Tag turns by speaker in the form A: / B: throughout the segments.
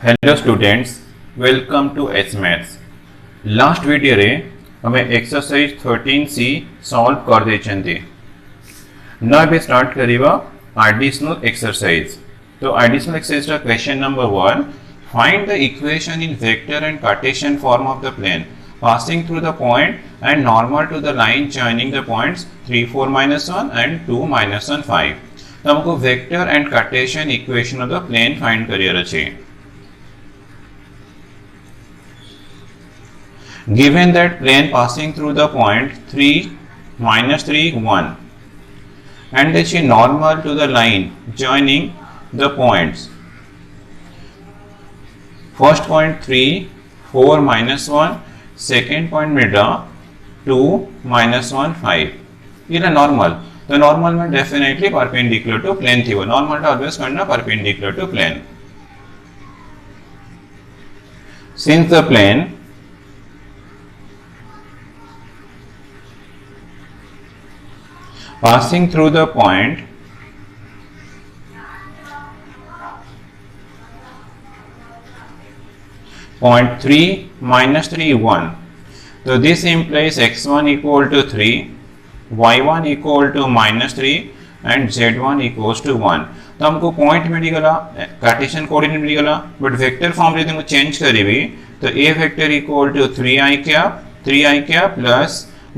A: Hello students, welcome to H maths. Last video रे हमें exercise 13C solve कर देछंती। ना बे स्टार्ट करिवा एडिशनल एक्सरसाइज। तो एडिशनल एक्सरसाइज का question number 1, find the equation in vector and Cartesian form of the plane passing through the point and normal to the line joining the points 3 4 minus 1 and 2 minus 1 5। तो हमको vector and Cartesian equation of the plane find करियर अछि। Given that plane passing through the point 3 minus 3 1 and that is normal to the line joining the points, first point 3 4 minus 1, second point मिला 2 minus 1 5। ये normal, तो normal में definitely perpendicular to plane थी। वो normal always करना perpendicular to plane. Since the plane passing through the point point 3 minus 3 1, so this implies x1 equal to 3, y1 equal to minus 3 and z1 equals to 1। तो हमको point मिलगला, Cartesian coordinate मिलगला, but vector form रे तुमको change करिवि तो a vector equal to 3i cap plus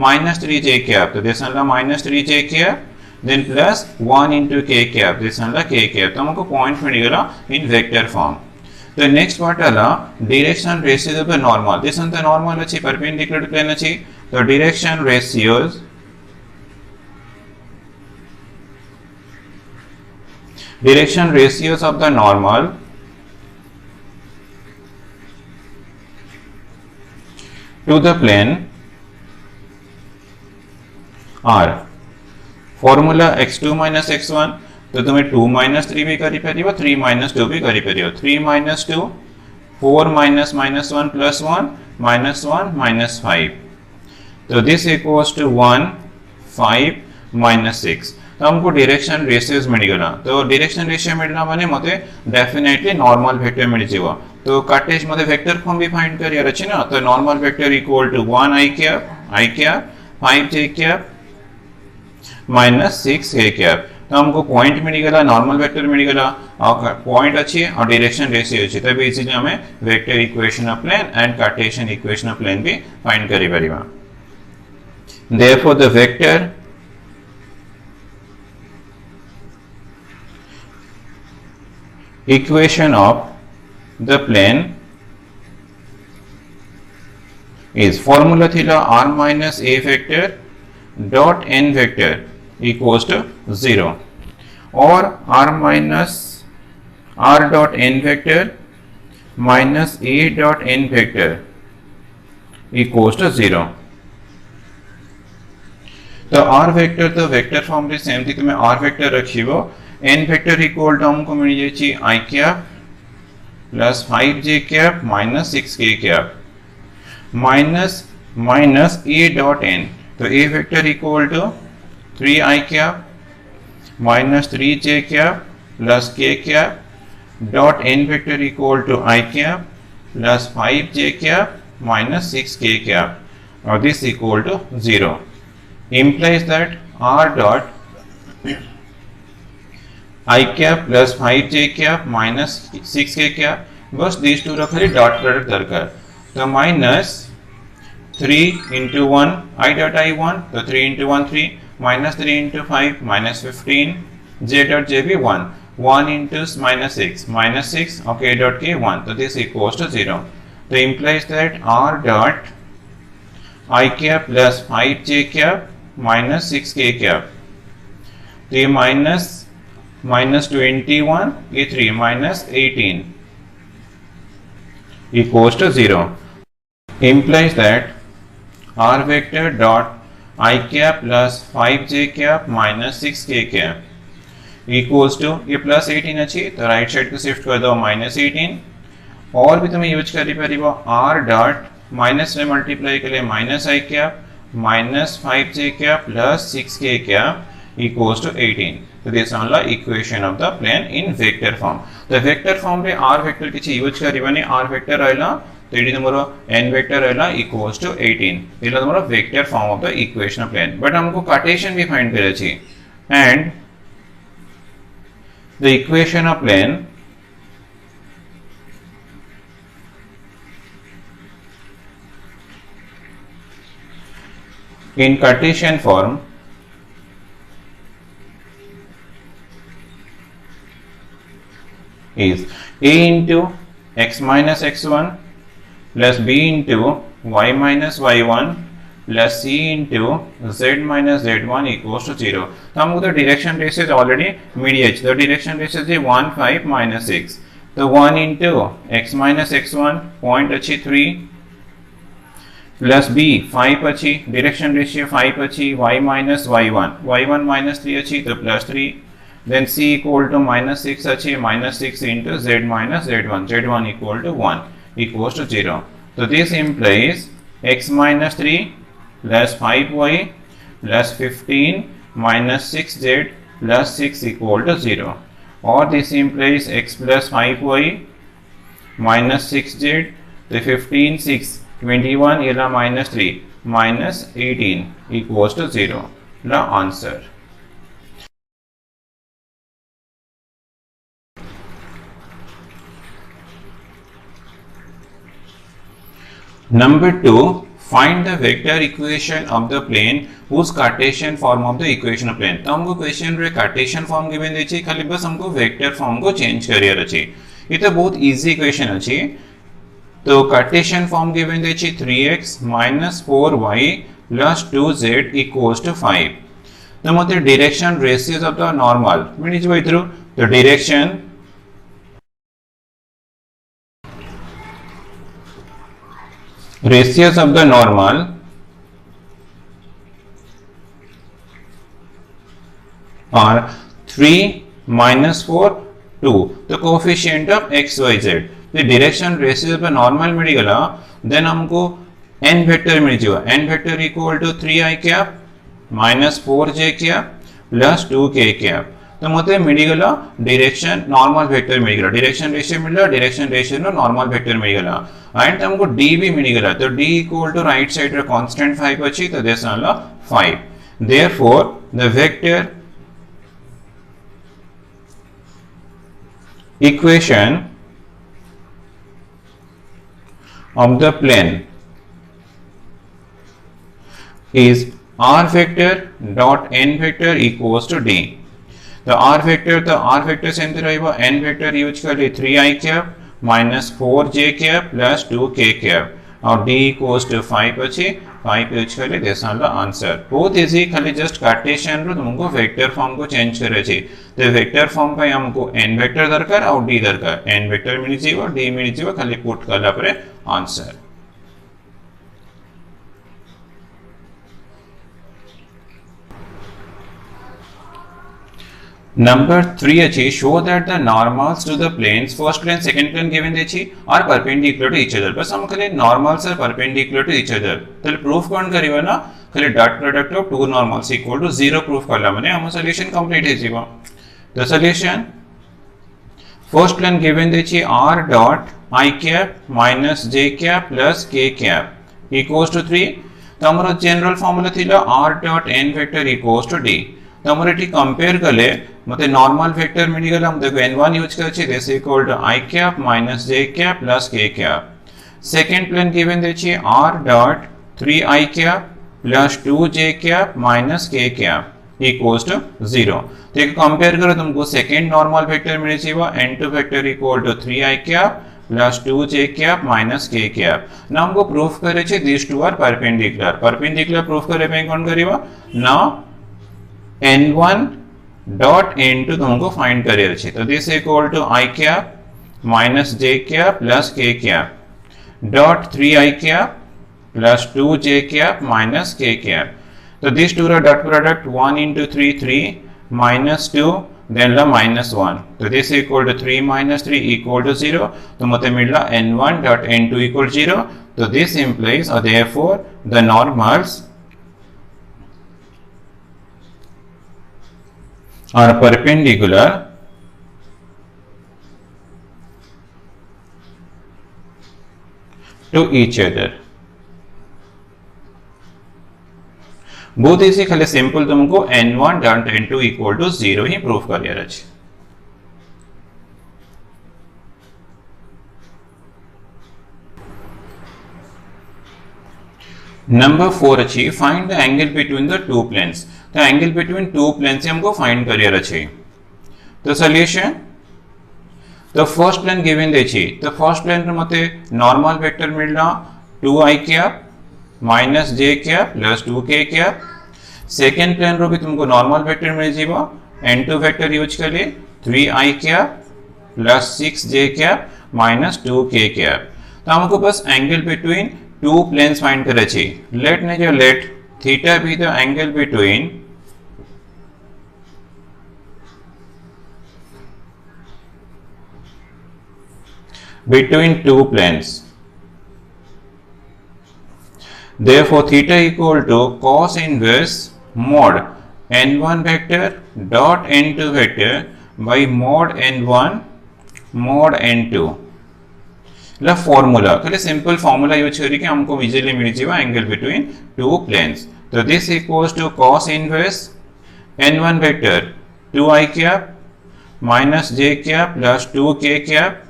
A: minus 3j cap, तो this वाला minus 3j cap then plus 1 into k cap, this वाला k cap। तो हमको पॉइंट मिलेगा इन वेक्टर फॉर्म। तो नेक्स्ट पार्ट वाला direction ratios of the normal, this one the normal अछि perpendicular to plane अछि। तो direction ratios of the normal to the plane are formula x2 minus x1, तो तुम्हें 2 minus 3 भी करी परियो, 3 minus 2 भी करी परियो। 3 minus 2 4 minus minus 1 plus 1 minus 1 minus 5, तो दिस इक्वल्स टू 1 5 minus 6। तो हमको डायरेक्शन रेशियोज मिलगला। तो डायरेक्शन रेशियो मिलना माने मते डेफिनेटली नॉर्मल वेक्टर मिल जिवो। तो कार्टेशियन मते वेक्टर फॉर्म भी फाइंड करियर अछि ना। तो normal vector equal to 1 i cap 5 j cap minus 6 k cap. तो हमको पॉइंट मिलगला, नॉर्मल वेक्टर मिलगला और पॉइंट अच्छी और डायरेक्शन रेशियो अच्छी, तब इजीली हमें vector equation of plane and Cartesian equation of plane भी फाइंड करि परिबा। Therefore the vector equation of the plane is formula thila r minus a vector dot n vector equals to 0 or r minus r dot n vector minus a dot n vector equals to 0। तो r vector तो vector form रे same थी, तुम्हें r vector रखिबो, n vector equal to हमको मिल जाई i cap plus 5j cap minus 6k cap minus minus a dot n, तो a vector equal to 3i cap minus 3j cap plus k cap dot n vector equal to i cap plus 5j cap minus 6k cap और this equal to 0 implies that r dot i cap plus 5j cap minus 6k cap, बस these two रखले dot product दरकार। तो minus 3 into 1 i dot i1, तो 3 into 1 3 minus 3 into 5 minus 15 j dot j भी 1 into minus 6 of k dot k 1, तो this equals to 0। तो implies that r dot i cap plus 5j cap minus 6k cap, तो ये minus 21 ये 3 minus 18 equals to 0 implies that r vector dot I cap plus 5j cap minus 6k cap equals to ये plus 18 अच्छी, तो right side को shift कर दो minus 18 और भी तुम्हें यूज करी परिबो r dot माइनस रे मल्टीप्लाई के लिए minus I cap minus 5j cap plus 6k cap equals to 18। So this is the equation of the plane in vector form। तो वेक्टर फॉर्म रे r वेक्टर किछि use करिवानी r vector रहला तो एटी तुमरो n वेक्टर रहला equals to 18 एला तुमरो vector form of the equation plane but हमको कार्टेशियन भी फाइंड करे छी and the equation of plane in Cartesian form is a into x minus x1 plus b into y minus y1 plus c into z minus z1 equals to 0. तो हमको तो direction ratio already मिल तो direction ratio है 1 5 minus 6 तो 1 into x minus x1 point अच्छी 3 plus b 5 अच्छी direction ratio 5 अच्छी y minus y1 minus 3 अच्छी तो plus 3 then c equal to minus 6 अच्छी minus 6 into z minus z1 equal to 1 equals to 0. So this implies x minus 3 plus 5y plus 15 minus 6z plus 6 equal to 0, or this implies x plus 5y minus 6z तो 15 6 21 इला minus 3 minus 18 equals to 0. The answer. Number 2, find the vector equation of the plane whose Cartesian form of the equation of plane. तो हमको question रे Cartesian form given देछि खाली बस हमको vector form को चेंज करियर अछि ये तो बहुत इजी क्वेश्चन अछि तो कार्टेशियन फॉर्म गिवन देछि 3x minus 4y plus 2z equals to 5 तो मते direction ratios of the normal मिल जबै थ्रू तो direction ratios of the normal are 3 minus 4 2 the coefficient of x y z the direction ratios पे normal मिल गला then हमको n vector मिल जियो n vector equal to 3i cap minus 4j cap plus 2k cap तो मते मिल गला डायरेक्शन नॉर्मल वेक्टर मिल गला डायरेक्शन रेशियो मिलला डायरेक्शन रेशियो नो नॉर्मल वेक्टर मिल गला एंड हमको d भी मिल गला तो d equal to right side रे कांस्टेंट 5 अछि तो दिस आला 5 therefore the vector equation of the plane is r vector dot n vector equals to d. The r vector same रहिबो n vector यूज करले 3i cap minus 4j cap plus 2k cap और d equals to 5 अछि 5 use करले this आला answer बहुत easy खाली just Cartesian रो तुमको vector form को चेंज करे छी तो वेक्टर फॉर्म पे हमको n वेक्टर दरकार और d दरकार n वेक्टर मिल जीवो d मिल जीवो खाली पुट करला परे आंसर Number 3 अछि show that the normals to the planes first plane second plane given देछि are perpendicular to each other बस हम खाली normals are perpendicular to each other तो प्रूफ कोन करिवो ना खाली dot product of two normals equal to 0 proof करला माने हम सॉल्यूशन कंप्लीट हे जीवो the solution first plane given देछि r dot i cap minus j cap plus k cap equals to 3 तो हमरो जनरल फार्मूला थिला r dot n vector equals to d तो हमरे एटी कंपेयर करले मते नॉर्मल वेक्टर मिल गेला हम देखो n1 यूज कर छी this equal to i cap minus j cap plus k cap second plane given देछि r dot 3i cap plus 2j cap minus k cap equals to 0 तो एक कंपेयर करो तुमको सेकंड नॉर्मल वेक्टर मिल जीवा n2 vector equal to 3i cap plus 2j cap minus k cap ना हमको proof करे छी this two are perpendicular proof करे पे कोन करिवा ना n1 डॉट n2 तुमको फाइंड करे अछि तो this equal to i cap minus j cap plus k cap dot 3i cap plus 2j cap minus k cap तो this two are dot product 1 into 3 3 minus 2 then la minus 1 तो this equal to 3 minus 3 equal to 0 तो मते मिलला n1 dot n2 equal 0 तो this implies or therefore the normals are perpendicular to each other. बहुत easy, खाली simple तुमको n1 dot n2 equal to 0 ही proof करियर अछि. नंबर 4 अछि find the angle between the two planes. तो angle between two planes हमको find करियर अछि. तो सॉल्यूशन, तो फर्स्ट प्लेन गिवन देछि, तो फर्स्ट प्लेन रे मते नॉर्मल वेक्टर मिलला 2i cap minus j cap plus 2k cap. Second plane रो भी तुमको नॉर्मल वेक्टर मिल जीवो, n2 वेक्टर यूज करिए 3i cap plus 6j cap minus 2k cap. तो हमको बस angle between two planes find करे छी. Let theta be the angle between two planes. Therefore, theta equal to cos inverse mod n1 vector dot n2 vector by mod n1 mod n2. ला formula खाली simple formula use करके हमको easily मिल जाएगा angle between two planes. तो this equals to cos inverse n1 vector 2i cap minus j cap plus 2k cap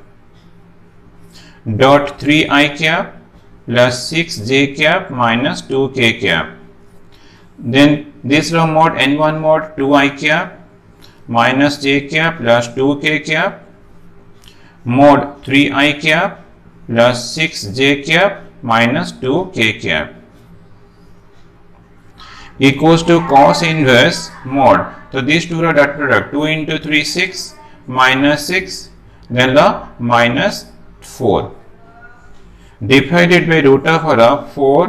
A: dot 3i cap plus 6j cap minus 2k cap. Then this row mod n1 mod 2i cap minus j cap plus 2k cap mod 3i cap plus 6j cap minus 2k cap equals to cos inverse mod. So these two are dot product 2 into 3 6 minus 6 then the minus 4 divided by root of 4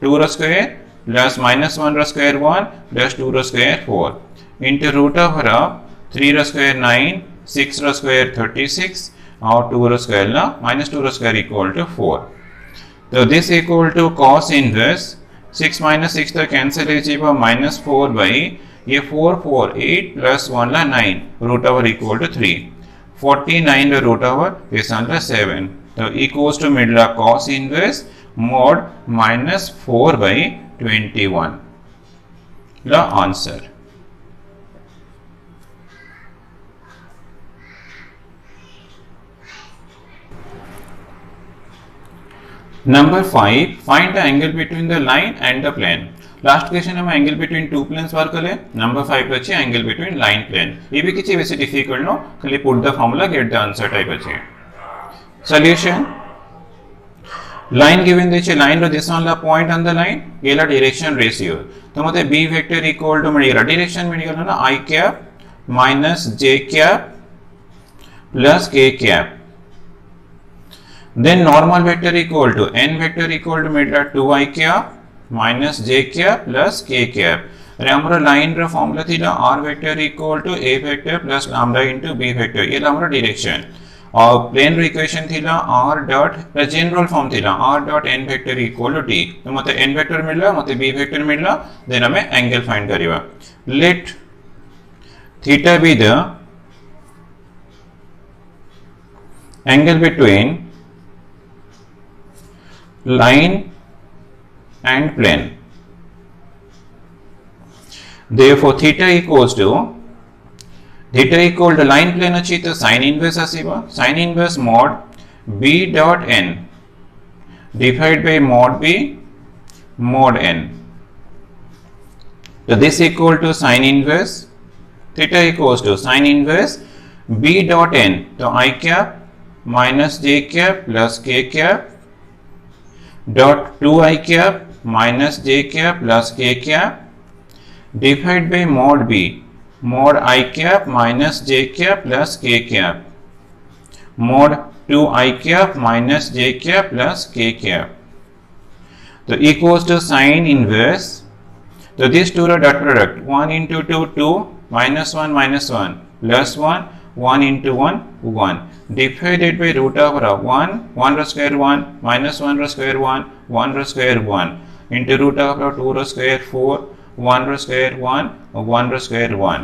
A: 2 रो square plus minus 1 रो square 1 plus 2 रो square 4 into root of 3 रो square 9 6 रो square 36 और 2 रो square ना minus 2 रो square equal to 4. तो this equal to cos inverse 6 minus 6 तो कैंसिल हो जाएगा माइनस 4 बाई ये 4 4 8 प्लस 1 ला 9 रूट ओवर इक्वल टू 3 49 रो रूट ओवर इस ला 7. तो इक्वल्स टू मिडला cos inverse mod minus 4 by 21 ला answer. Number 5 find the angle between the line and the plane. Last question हम angle between two planes work कले. Number 5 अच्छे angle between line plane. ये भी किसी वैसे डिफिकल्ट नो, खाली put the formula get the answer type अच्छे. सॉल्यूशन, लाइन गिवन देछे, लाइन रो दिस वाला पॉइंट ऑन द लाइन गेला डायरेक्शन रेशियो. तो मते b वेक्टर इक्वल टू मिलेगा डायरेक्शन मिलेगा ना i cap minus j cap plus k cap. Then normal vector equal to n vector equal to मिलेगा 2i cap minus j cap plus k cap. अरे हमरा line रो formula थीला r vector equal to a vector plus lambda into b vector. ये हमरा direction और plane equation थीला r dot general form थीला r dot n vector equal to t. तो मते n वेक्टर मिलला मते b वेक्टर मिलला. देन हमें एंगल फाइंड करिवा. Let theta be the angle between line and plane. Therefore theta equals to theta equal to line plane अच्छी तो sin inverse आसीबा. sin inverse mod b dot n divided by mod b mod n. So this equal to sin inverse theta equals to sin inverse b dot n. तो i cap minus j cap plus k cap dot 2i cap minus j cap plus k cap divided by mod b mod I cap minus j cap plus k cap mod 2i cap minus j cap plus k cap. So equals to sin inverse. So these two are dot product 1 into 2 2 minus 1 plus 1 1 into 1 1 divided by root of 1 1 row square 1 minus 1 row square 1 1 row square 1 into root of 2 row square 4 1 row square 1 1 row square 1.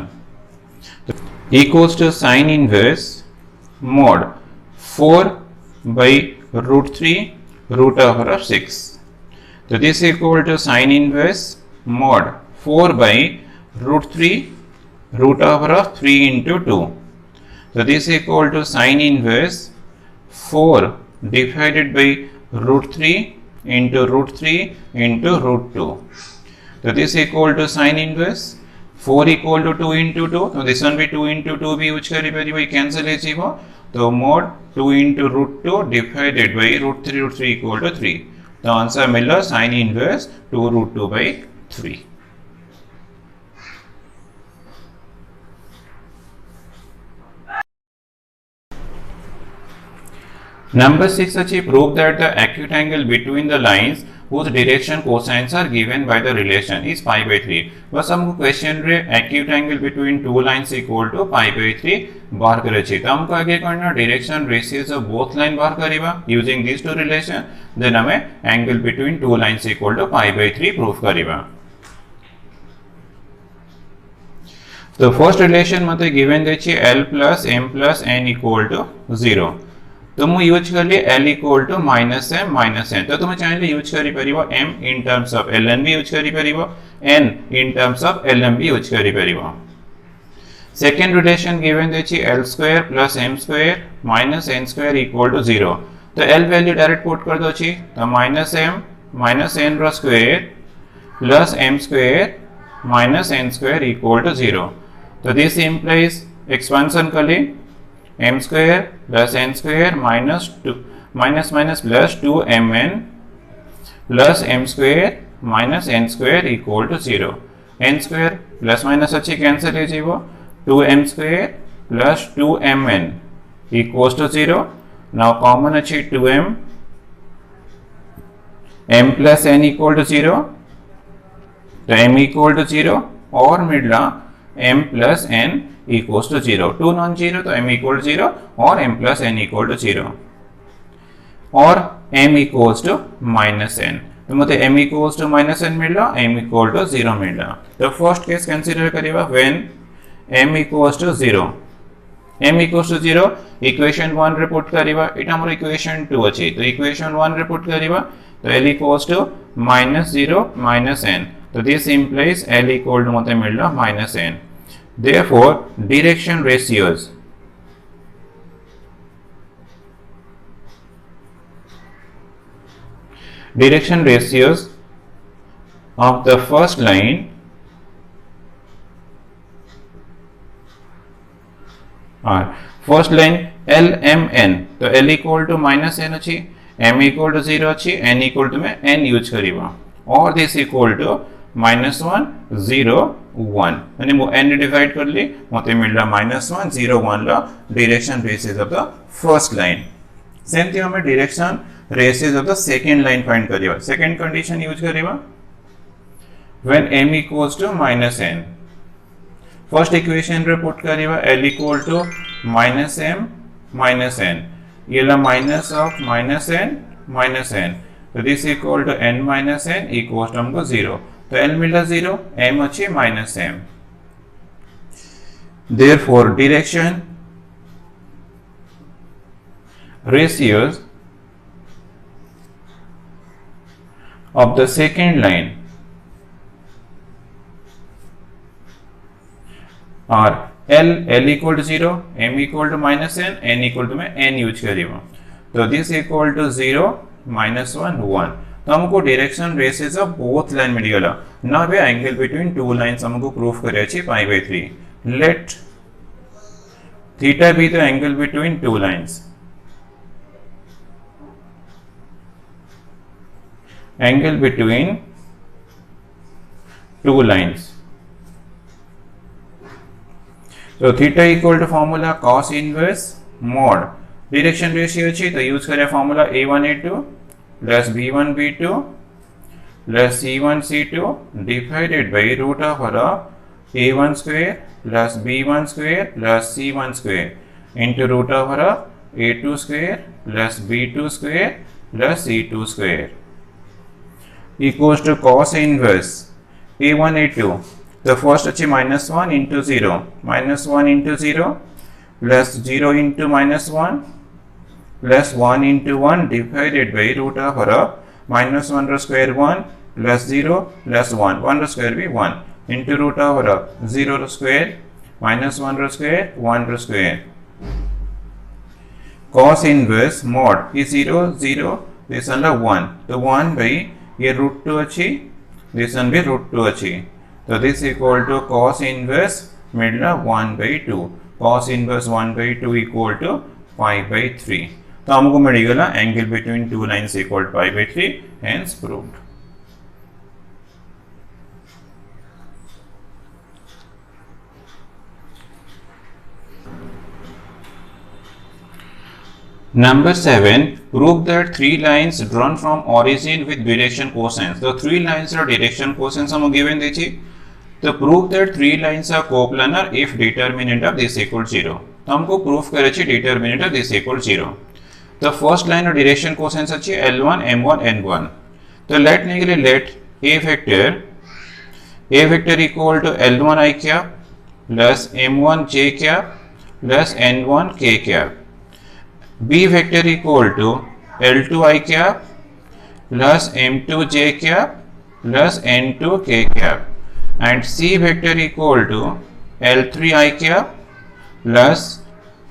A: So equals to sin inverse mod 4 by root 3 root over 6. So this is equal to sin inverse mod 4 by root 3 root over of 3 into 2. So this is equal to sin inverse 4 divided by root 3 into root 3 into root 2. So this is equal to sin inverse 4 equal to 2 into 2. So this one be 2 into 2 be which kari cancel ejibo. So mod 2 into root 2 divided by root 3 equal to 3. The answer milla sin inverse 2 root 2 by 3. Number 6 achi prove that the acute angle between the lines whose direction cosines are given by the relation is pi by 3. बस हमको question रे acute angle between two lines equal to pi by 3 बाहर करे छी तो हमको आगे करना direction ratios of both line बाहर करिबा using these two relation then हमें angle between two lines equal to pi by 3 prove करिबा. तो फर्स्ट रिलेशन मते गिवन दे छी L plus M plus N equal to 0. तो मु यूज कर लिए L equal to minus M minus N. तो तुम चाहे यूज करी परिबो M in terms of Ln भी यूज करी परिबो N in terms of Lm भी यूज करी परिबो. सेकंड रिलेशन गिवन दे छी L square plus M square minus N square equal to 0. तो L वैल्यू डायरेक्ट पुट कर दो छी तो minus M minus N row square plus M square minus N square equal to 0. तो this implies expansion कर ली m square plus n square minus 2 minus minus plus 2mn plus m square minus n square equal to 0. n square plus minus अच्छी cancel है जीवो 2m square plus 2mn equals to 0. Now common अच्छी 2m m plus n equal to 0. तो m equal to 0 और मिडला m plus n equals to 0. 2 non-zero तो m equal to 0 और m plus n equal to 0 और m equals to minus n. तो मतलब m equals to minus n मिल रहा m equal to 0 मिल रहा. तो फर्स्ट केस कंसीडर करिबा when m equals to 0. m equals to 0 equation 1 रे put करिबा एटा हमर इक्वेशन 2 अछि तो इक्वेशन 1 रे पुट करिबा तो l equals to minus 0 minus n. तो this implies l equal to मतलब मिल रहा minus n. Therefore, direction ratios of the first line are first line L M N. तो L equal to minus n अच्छी, M equal to 0 अच्छी, N equal to में n use करीबा और this equal to minus 1 0 1 यानी वो n divide कर ली मते मिल रहा minus 1 0 1 ला direction ratios of the first line. Same थी हमें direction ratios of the second line find करिबा. second condition यूज करिबा when m equals to minus n. first equation रे पुट करिबा l equal to minus m minus n. ये ला minus of minus n. So this equal to n minus n equals to हमको 0. तो L मिला 0, M अच्छी minus M. Therefore, direction ratios of the second line are L equal to 0, M equal to minus N equal to में N use करिबा. तो this equal to 0, minus 1, 1. तो हमको direction ratios of both line मिल गला. Now we angle between two lines हमको proof करे छी pi by 3. Let theta be the angle between two lines. Angle between two lines. तो theta equal to formula cos inverse mod direction ratio छी तो use करे formula a1 a2 plus b1 b2 plus c1 c2 divided by root over of a1 square plus b1 square plus c1 square into root over of a2 square plus b2 square plus c2 square equals to cos inverse a1 a2. The first अच्छी minus 1 into 0 plus 0 into minus 1 plus 1 into 1 divided by root over minus 1 root square 1 plus 0 plus 1. 1 root square be 1 into root over 0 root square minus 1 root square 1 root square. Cos inverse mod is 0 0 this one 1. So 1 by ये root 2 अच्छी this one be root 2 अच्छी. So this equal to cos inverse middle 1 by 2. Cos inverse 1 by 2 equal to pi by 3. तो हमको मिलेगा angle between two lines equal to pi by 3, hence proved. Number 7, prove that three lines drawn from origin with direction cosines. The three lines are direction cosines हम given देची. तो prove that three lines are coplanar if determinant of this equal 0. तो हमको prove करे ची determinant of this equal 0. तो first line of direction cosines अच्छी L1, M1, N1. तो let ने के लिए let A vector equal to L1 I cap plus M1 J cap plus N1 K cap. B vector equal to L2 I cap plus M2 J cap plus N2 K cap, and C vector equal to L3 I cap plus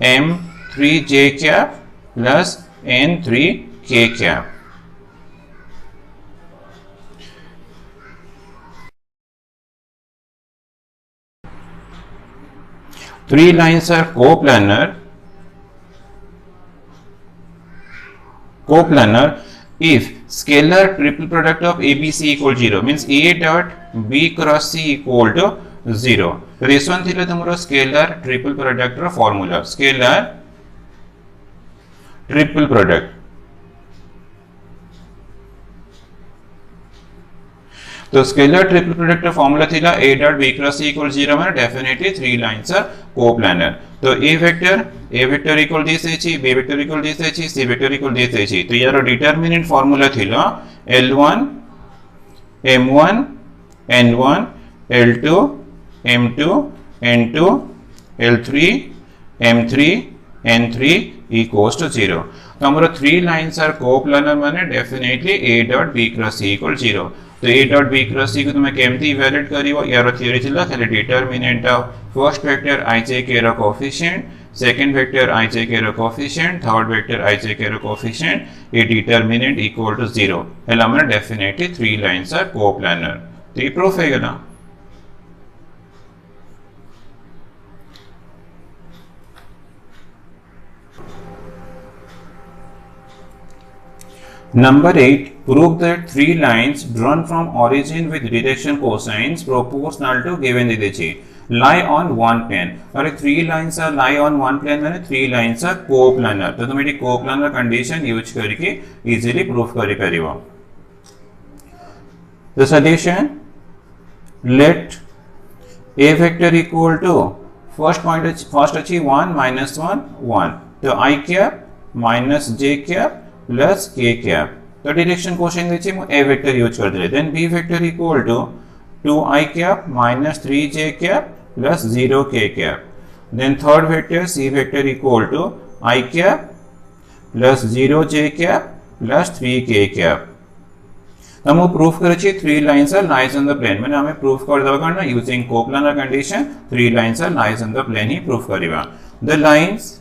A: M3 J cap plus N3 K cap. Three lines are coplanar if scalar triple product of ABC equal 0 means A dot B cross C equal to 0. So this one thila tumaro scalar triple product ro formula scalar triple product. तो scalar triple product formula थिला A dot B cross C equal 0 माने definitely three lines are coplanar. तो A vector equal this है, B vector equal this है, C vector equal this है. तो यार determinant formula थिला L1 M1 N1 L2 M2 N2 L3 M3 N3 equals to 0. तो हमारा थ्री लाइंस आर कोप्लानर माने definitely A dot B cross C equal 0. तो A dot B cross C को तुम्हें केमती इवैल्यूएट करिवो यार थ्योरी थिला खाली determinant of first vector ijk row coefficient, second vector ijk row coefficient, third vector ijk row coefficient, ये determinant equal to 0 हेला माने definitely three lines are coplanar. तो ये प्रूफ है ना. Number 8, prove that three lines drawn from origin with direction cosines proportional to given दिदेची lie on one plane. और three lines are lie on one plane माने three lines are coplanar. तो तुम ये coplanar condition use करके easily prove करी परिवा. The solution, let A vector equal to first अच्छी 1 minus 1 1. तो I cap minus J cap plus K cap. तो direction question देखिए मैं A वेक्टर यूज कर दे. Then B vector equal to 2I cap minus 3J cap plus 0 K cap. Then third vector C vector equal to I cap plus 0 J cap plus 3 K cap. हम proof करे छी three lines are lies on the plane माने हमें proof कर दवा करना using coplanar condition three lines are lies on the plane ही proof करिवा. The lines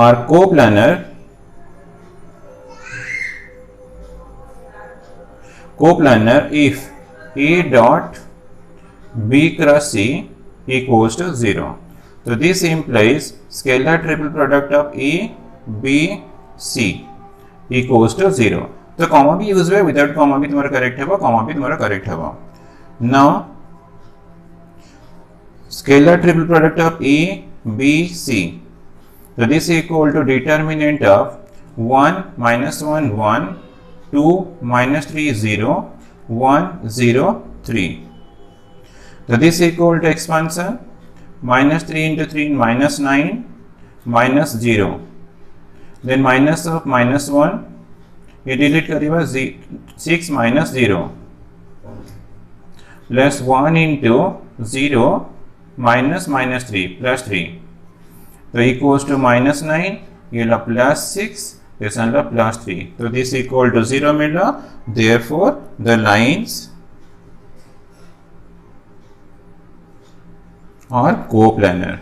A: are coplanar if A dot B cross C equals to 0. So this implies scalar triple product of A B C equals to 0. तो comma भी use हुआ, without comma भी तुम्हारा correct है, comma भी तुम्हारा correct है. Now scalar triple product of A B C. So this is equal to determinant of 1 minus 1 1 2 minus 3 0 1 0 3. So this is equal to expansion minus 3 into 3 minus 9 minus 0. Then minus of minus 1 ये delete करेगा 6 minus 0 plus 1 into 0 minus minus 3 plus 3. तो equals to -9, ये ला +6, this one ला +3. तो this equal to 0 मिला. Therefore, the lines are coplanar.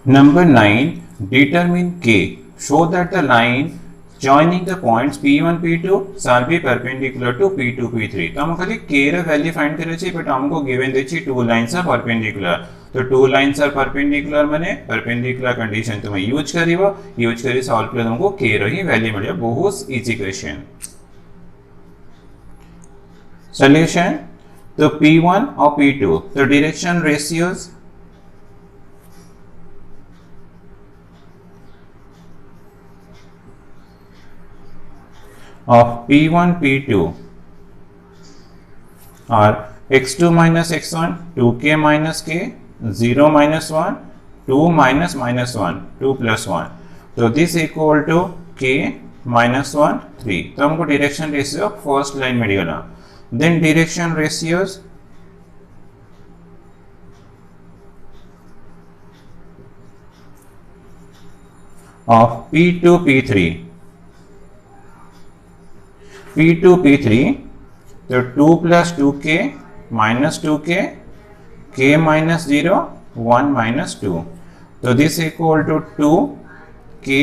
A: Number 9, determine K. Show that the line joining the points P1, P2 shall be perpendicular to P2, P3. तो हम खाली K रे value find करे छी, but हमको given देछि two lines are perpendicular. तो two lines are perpendicular माने परपेंडिकुलर कंडीशन तुम यूज करी सॉल्व करे तुमको K रो ही वैल्यू मिले. बहुत इजी क्वेश्चन. सॉल्यूशन. तो P1 और P2, तो direction ratios of P1, P2 are x2 minus x1, 2k minus k, 0 minus 1, 2 minus minus 1, 2 plus 1. तो this equal to k minus 1, 3. तो हमको डायरेक्शन रेशियो फर्स्ट लाइन में मिलेगा. Then direction ratios of P2, P3. P2, P3, तो 2 plus 2k minus 2k, k minus 0, 1 minus 2. तो this equal to 2k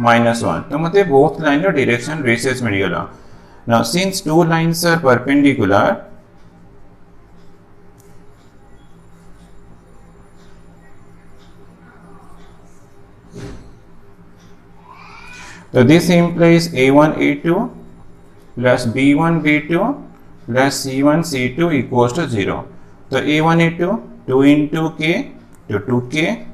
A: minus 1. तो मतलब both line of direction ratios मिलेगा. Now since two lines are perpendicular, so this implies A1, A2 plus B1, B2 plus C1, C2 equals to 0. तो A1, A2, 2 into K to 2K,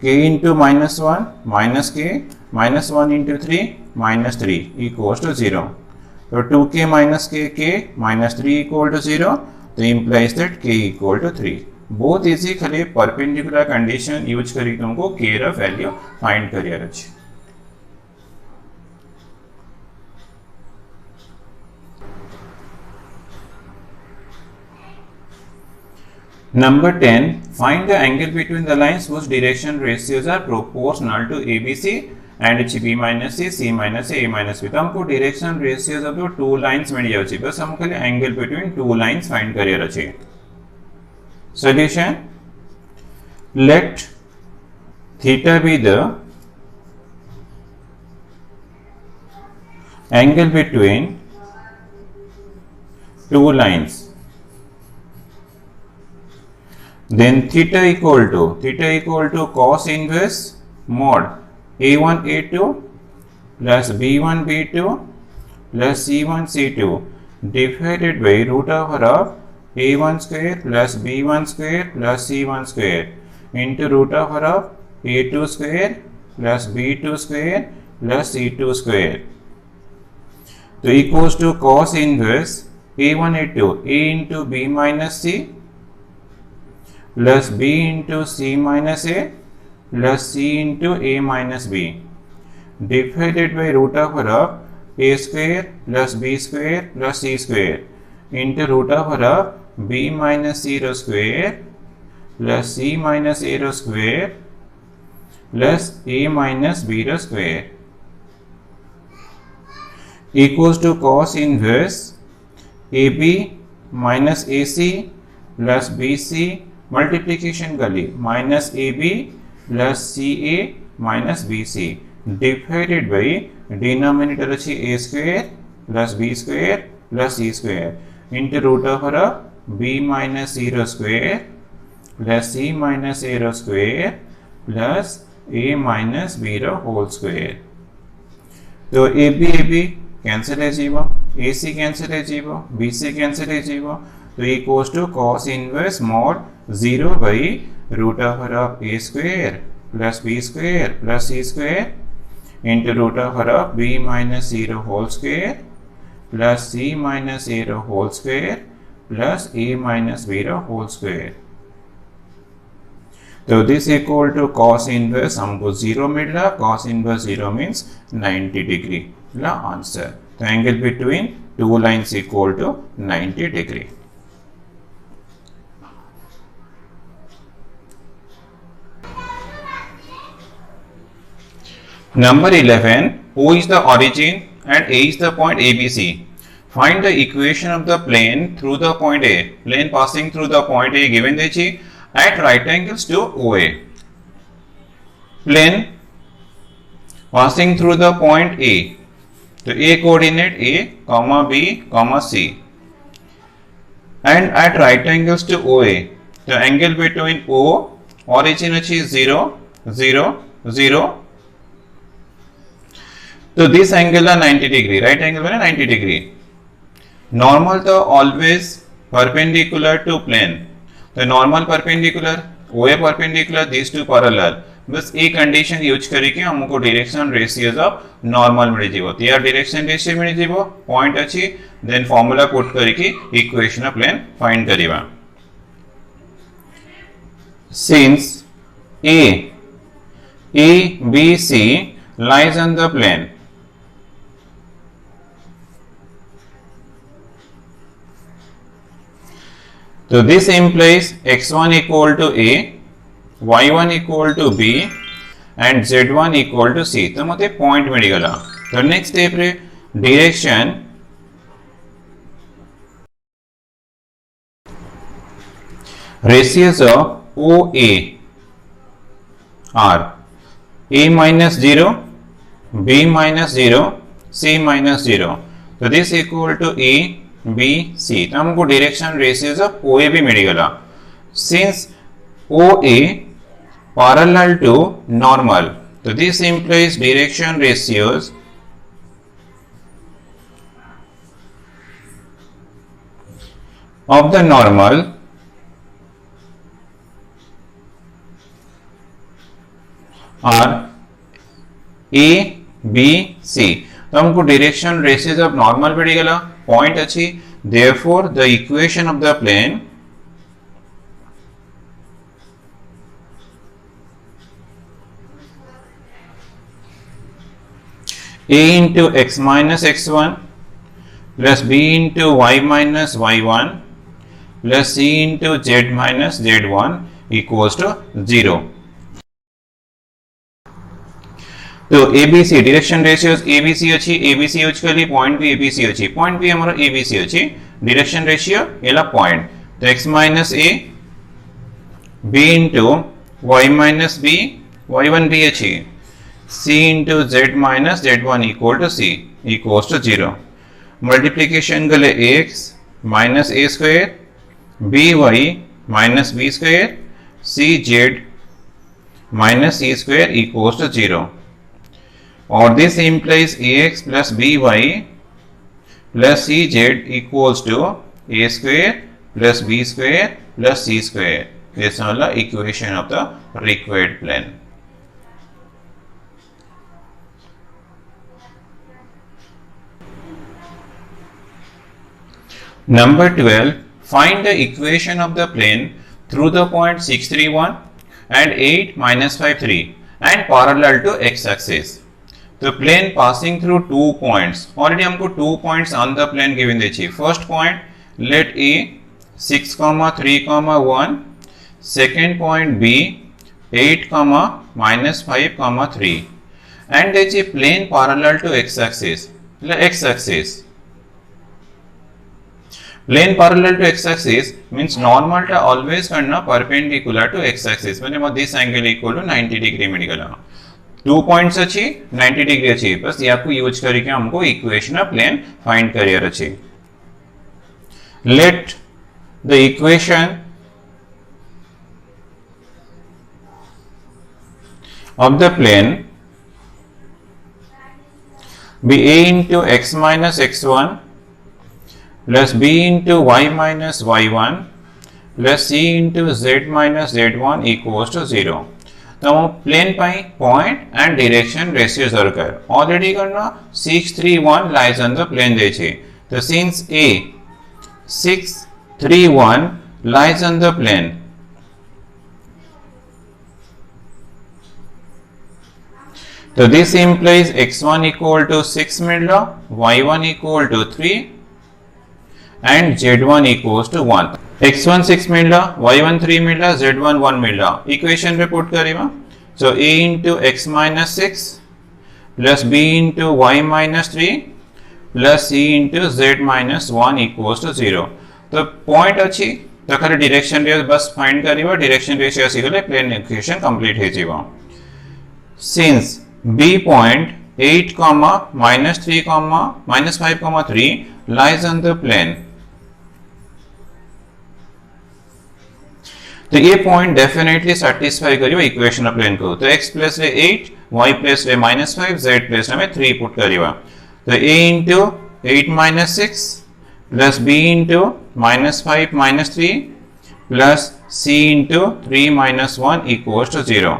A: K into minus 1, minus K, minus 1 into 3, minus 3 equals to 0. तो 2K minus K, minus 3 equal to 0. तो implies that K equal to 3. बहुत easy, खाली perpendicular condition use करी तुमको K रा value find करियर अछि. Number 10, find the angle between the lines whose direction ratios are proportional to ABC and B minus C, C minus A, A minus B. तो हमको direction ratios of two lines मिल जाउछि. बस हम खाली angle between two lines find career अछि. Solution. Let theta be the angle between two lines. Then theta equal to cos inverse mod A1 A2 plus B1 B2 plus C1 C2 divided by root over of A1 square plus B1 square plus C1 square into root over of A2 square plus B2 square plus C2 square. So equals to cos inverse A1 A2 A into B minus C plus B into C minus A plus C into A minus B divided by root over of A square plus B square plus C square into root over of B minus C rho square plus C minus A rho square plus A minus B rho square equals to cos inverse AB minus AC plus BC multiplication करी minus AB plus CA minus BC divided by denominator अच्छी A square plus B square plus C square into root over of B minus C rho square plus C minus A rho square plus A minus B rho whole square. तो AB cancel है जीवो, AC cancel है जीवो, BC cancel है जीवो. तो equals to cos inverse mod 0 by root over of A square plus B square plus C square into root over of B minus 0 whole square plus C minus 0 whole square plus A minus 0 whole square. तो this equal to cos inverse हमको 0 मिल रहा. cos inverse 0 means 90 degree ला answer. The angle between two lines equal to 90 degree. Number 11, O is the origin and A is the point ABC. Find the equation of the plane through the point A. Plane passing through the point A given देछि at right angles to OA. Plane passing through the point A. So A coordinate A, comma B, comma C. And at right angles to OA. The angle between O, origin अछि 0, 0, 0. So this angle is 90 degree, right angle is 90 degree. Normal तो always perpendicular to plane. The normal perpendicular, OA perpendicular, these two parallel. बस एक condition use करके हमको direction ratios of normal मिल जीवो यार direction ratio मिल जीवो पॉइंट अछि देन फार्मूला पुट करके इक्वेशन ऑफ प्लेन फाइंड करिवा since A B C lies on the plane so this implies x1 equal to A y1 equal to B and z1 equal to C. तो मते point मिल गला तो next step रे direction ratios of OA are A minus 0, B minus 0, C minus 0. तो this equal to A, B, C. तो हमको direction ratios of OA भी मिल गला since OA parallel to normal. So this implies direction ratios of the normal are A, B, C. तो हमको direction ratios of normal मिल गया point अच्छी. Therefore, the equation of the plane A into x minus x1 plus B into y minus y1 plus C into z minus z1 equals to 0. तो ABC direction ratios ABC अछि ABC use कली point भी ABC अछि point भी हमरो ABC अछि direction ratio एला point तो x minus A B into y minus B y1 भी अछि C into z minus z1 equal to C equals to 0. Multiplication गले ax minus a square by minus b square cz minus c square equals to 0. Or this implies ax plus by plus cz equals to a square plus b square plus c square. This is the equation of the required plane. Number 12, find the equation of the plane through the point 631 and 8 minus 5 3 and parallel to x-axis. The plane passing through 2 points. Already हमको 2 points on the plane given देछि. First point, let A 6, 3, 1. Second point B 8, minus 5, 3. And देछि plane parallel to x-axis. X-axis. Plane parallel to x-axis means normal टा always करना perpendicular to x-axis. मतलब this angle equal to 90 degree मिल गया. 2 points अच्छी 90 degree अच्छी. बस ये आपको यूज करके हमको equation of plane find career अच्छी. Let the equation of the plane be A into x minus x1 plus B into y minus y1 plus C into z minus z1 equals to 0. तो हम plane pi point and direction ratio जरूर कर already करना 631 lies on the plane दे छे तो since A 631 lies on the plane So this implies x1 equal to 6 मिल y1 equal to 3 and z1 equals to 1. x1 6 मिल y1 3 मिल z1 1 मिल equation पे put करिबा. So a into x minus 6 plus b into y minus 3 plus c into z minus 1 equals to 0. तो point अछि तो खाली direction रे बस find करिबा. डायरेक्शन रे से आसी गले प्लेन इक्वेशन कंप्लीट हे जीवा. Since B point 8, minus 3, minus 5, 3 lies on the plane. तो ये पॉइंट डेफिनेटली सैटिस्फाई करियो इक्वेशन ऑफ प्लेन को. तो x प्लस रे 8, y प्लस रे minus 5, z प्लस रे 3 पुट करियो. तो a into 8 minus 6 plus b into minus 5 minus 3 plus c into 3 minus 1 equals to 0.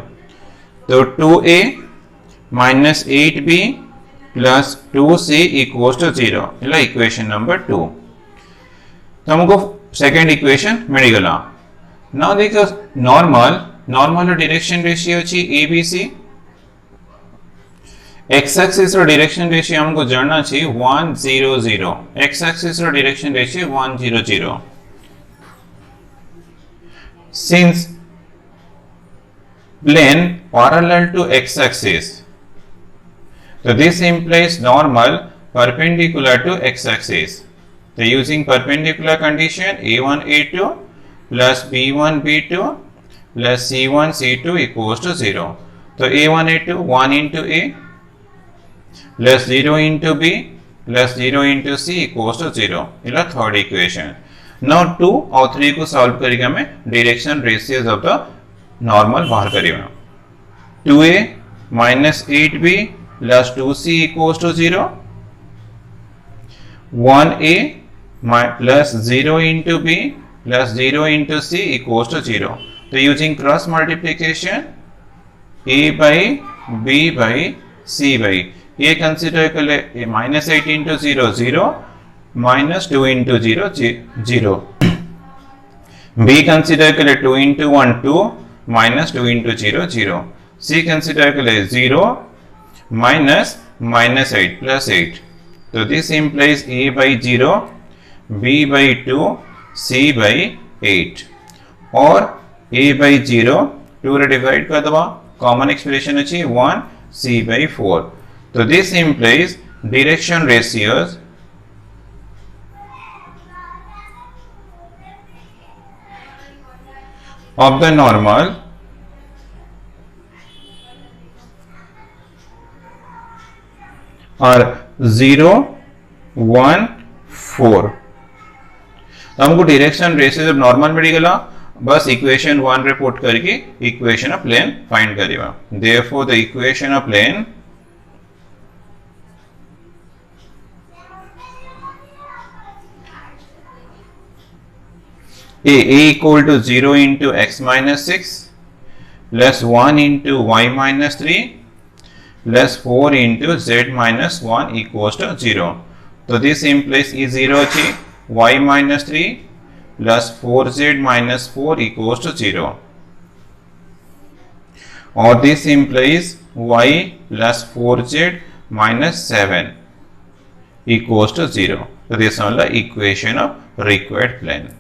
A: तो 2a minus 8b plus 2c equals to 0. इला equation number 2. तो हमको second equation मिल गला. Now देखो नॉर्मल डायरेक्शन रेशियो अछि abc. x एक्सिस रो direction ratio हमको जानना अछि 1 0 0. x axis row direction ratio 1 0 0. Since plane parallel to x axis, so this implies normal perpendicular to x axis. So using perpendicular condition a1 a2 plus b1 b2 plus c1 c2 equals to 0. So a1 a2 1 into a plus 0 into b plus 0 into c equals to 0. इला third equation. Now 2 और 3 को solve करेगा मैं direction ratios of the normal बाहर करेगा. 2a minus 8b plus 2c equals to 0. 1a plus 0 into b plus 0 into c equals to 0. So using cross multiplication a by b by c by a consider करें a minus 8 into 0 0 minus 2 into 0 0. b consider करें 2 into 1 2 minus 2 into 0 0. c consider करें 0 minus minus 8 plus 8. So this implies a by 0 b by 2 c by 8 और a by 0 2 रे divide कर दबा. Common expression अछि 1 c by 4. So this implies direction ratios of the normal are 0 1 4. तो हमको direction ratio जब normal मिल गला बस इक्वेशन 1 रिपोर्ट करके इक्वेशन ऑफ प्लेन फाइंड करिवा. Therefore the equation of plane a equal to 0 into x minus 6 plus 1 into y minus 3 plus 4 into z minus 1 equals to 0. So this implies e0 chi y minus 3 plus 4z minus 4 equals to 0. Or this implies y plus 4z minus 7 equals to 0. So this is the equation of required plane.